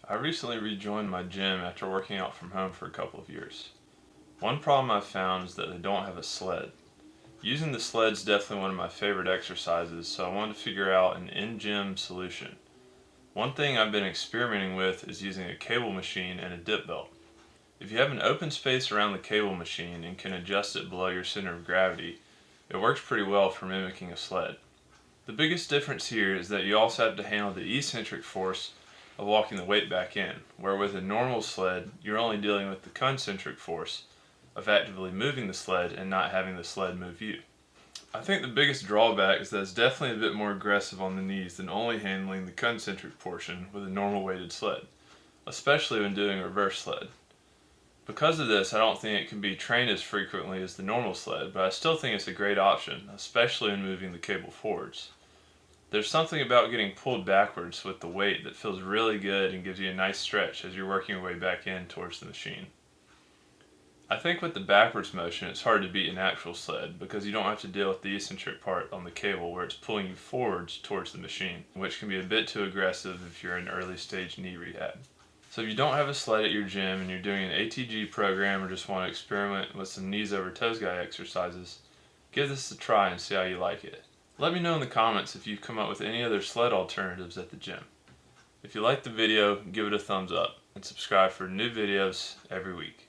I recently rejoined my gym after working out from home for a couple of years. One problem I've found is that they don't have a sled. Using the sled is definitely one of my favorite exercises, so I wanted to figure out an in-gym solution. One thing I've been experimenting with is using a cable machine and a dip belt. If you have an open space around the cable machine and can adjust it below your center of gravity, it works pretty well for mimicking a sled. The biggest difference here is that you also have to handle the eccentric force of walking the weight back in, where with a normal sled, you're only dealing with the concentric force of actively moving the sled and not having the sled move you. I think the biggest drawback is that it's definitely a bit more aggressive on the knees than only handling the concentric portion with a normal weighted sled, especially when doing a reverse sled. Because of this, I don't think it can be trained as frequently as the normal sled, but I still think it's a great option, especially when moving the cable forwards. There's something about getting pulled backwards with the weight that feels really good and gives you a nice stretch as you're working your way back in towards the machine. I think with the backwards motion it's hard to beat an actual sled because you don't have to deal with the eccentric part on the cable where it's pulling you forwards towards the machine, which can be a bit too aggressive if you're in early stage knee rehab. So if you don't have a sled at your gym and you're doing an ATG program or just want to experiment with some knees-over-toes-guy exercises, give this a try and see how you like it. Let me know in the comments if you've come up with any other sled alternatives at the gym. If you liked the video, give it a thumbs up and subscribe for new videos every week.